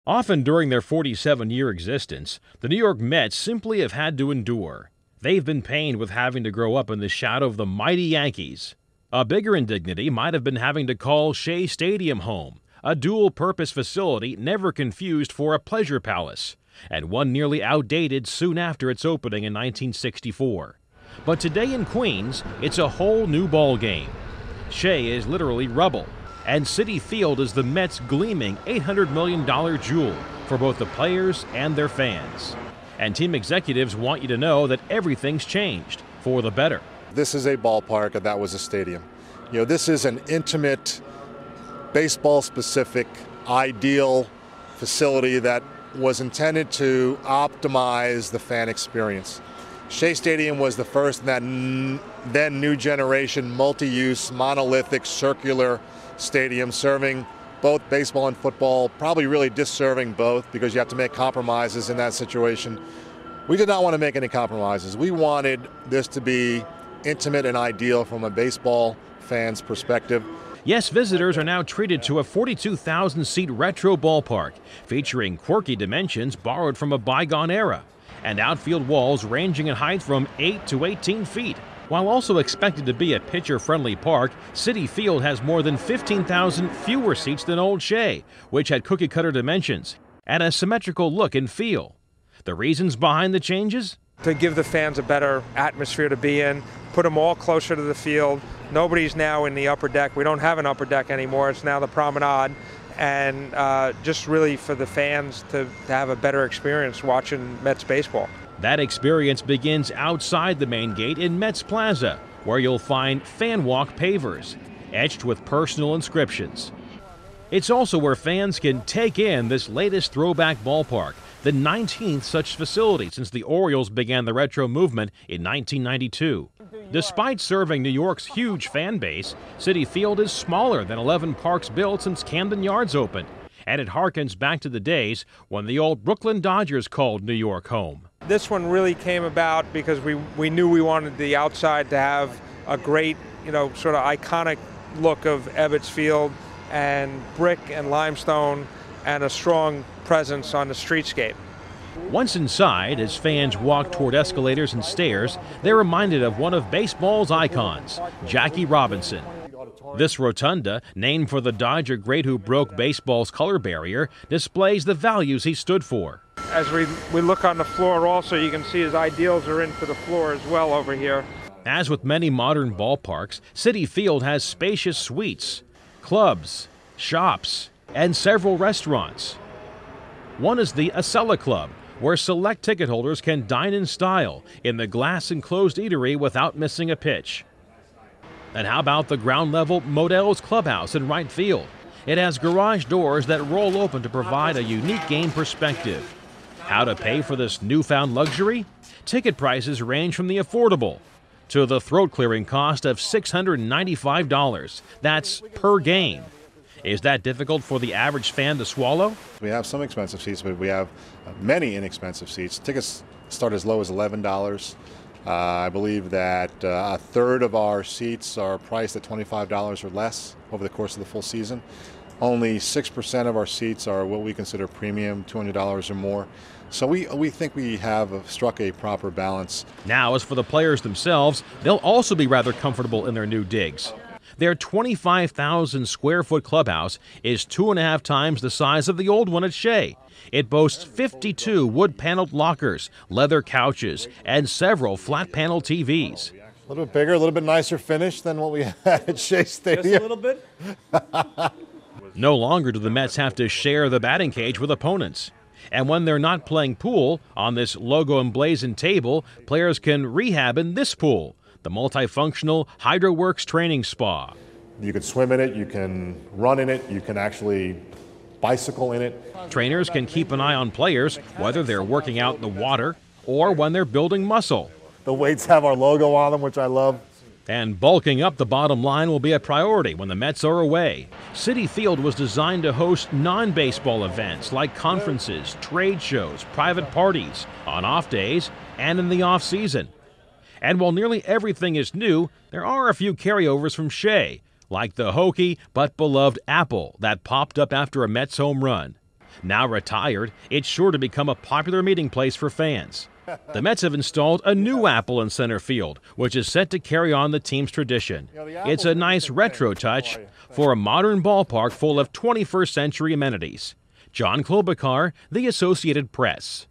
Often during their 47-year existence, the New York Mets simply have had to endure. They've been pained with having to grow up in the shadow of the mighty Yankees. A bigger indignity might have been having to call Shea Stadium home, a dual-purpose facility never confused for a pleasure palace, and one nearly outdated soon after its opening in 1964. But today in Queens, it's a whole new ballgame. Shea is literally rubble, and Citi Field is the Mets' gleaming $800 million jewel for both the players and their fans. And team executives want you to know that everything's changed for the better. This is a ballpark, and that was a stadium. This is an intimate, baseball-specific, ideal facility that was intended to optimize the fan experience. Shea Stadium was the first in that then new generation, multi-use, monolithic, circular stadium serving both baseball and football, probably really disserving both because you have to make compromises in that situation. We did not want to make any compromises. We wanted this to be intimate and ideal from a baseball fan's perspective. Yes, visitors are now treated to a 42,000-seat retro ballpark featuring quirky dimensions borrowed from a bygone era, and outfield walls ranging in height from 8 to 18 feet. While also expected to be a pitcher-friendly park, Citi Field has more than 15,000 fewer seats than Old Shea, which had cookie-cutter dimensions and a symmetrical look and feel. The reasons behind the changes? To give the fans a better atmosphere to be in, put them all closer to the field. Nobody's now in the upper deck. We don't have an upper deck anymore. It's now the promenade. And just really for the fans to have a better experience watching Mets baseball. That experience begins outside the main gate in Mets Plaza, where you'll find fan walk pavers, etched with personal inscriptions. It's also where fans can take in this latest throwback ballpark, the 19th such facility since the Orioles began the retro movement in 1992. Despite serving New York's huge fan base, Citi Field is smaller than 11 parks built since Camden Yards opened, and it harkens back to the days when the old Brooklyn Dodgers called New York home. This one really came about because we knew we wanted the outside to have a great, sort of iconic look of Ebbets Field and brick and limestone and a strong presence on the streetscape. Once inside, as fans walk toward escalators and stairs, they're reminded of one of baseball's icons, Jackie Robinson. This rotunda, named for the Dodger great who broke baseball's color barrier, displays the values he stood for. As we look on the floor also, you can see his ideals are into the floor as well over here. As with many modern ballparks, Citi Field has spacious suites, clubs, shops, and several restaurants. One is the Acela Club, where select ticket holders can dine in style in the glass-enclosed eatery without missing a pitch. And how about the ground-level Motels Clubhouse in right field? It has garage doors that roll open to provide a unique game perspective. How to pay for this newfound luxury? Ticket prices range from the affordable to the throat-clearing cost of $695. That's per game. Is that difficult for the average fan to swallow? We have some expensive seats, but we have many inexpensive seats. Tickets start as low as $11. I believe that a third of our seats are priced at $25 or less over the course of the full season. Only 6% of our seats are what we consider premium, $200 or more. So we think we have struck a proper balance. Now, as for the players themselves, they'll also be rather comfortable in their new digs. Their 25,000 square foot clubhouse is 2.5 times the size of the old one at Shea. It boasts 52 wood-paneled lockers, leather couches, and several flat-panel TVs. A little bit bigger, a little bit nicer finish than what we had at Shea Stadium. Just a little bit? No longer do the Mets have to share the batting cage with opponents. And when they're not playing pool, on this logo-emblazoned table, players can rehab in this pool, the multifunctional HydroWorks training spa. You can swim in it, you can run in it, you can actually bicycle in it. Trainers can keep an eye on players, whether they're working out in the water or when they're building muscle. The weights have our logo on them, which I love. And bulking up the bottom line will be a priority when the Mets are away. Citi Field was designed to host non-baseball events like conferences, trade shows, private parties, on off days and in the off-season. And while nearly everything is new, there are a few carryovers from Shea, like the hokey but beloved apple that popped up after a Mets home run. Now retired, it's sure to become a popular meeting place for fans. The Mets have installed a new apple in center field, which is set to carry on the team's tradition. It's a nice retro touch for a modern ballpark full of 21st century amenities. John Klobuchar, The Associated Press.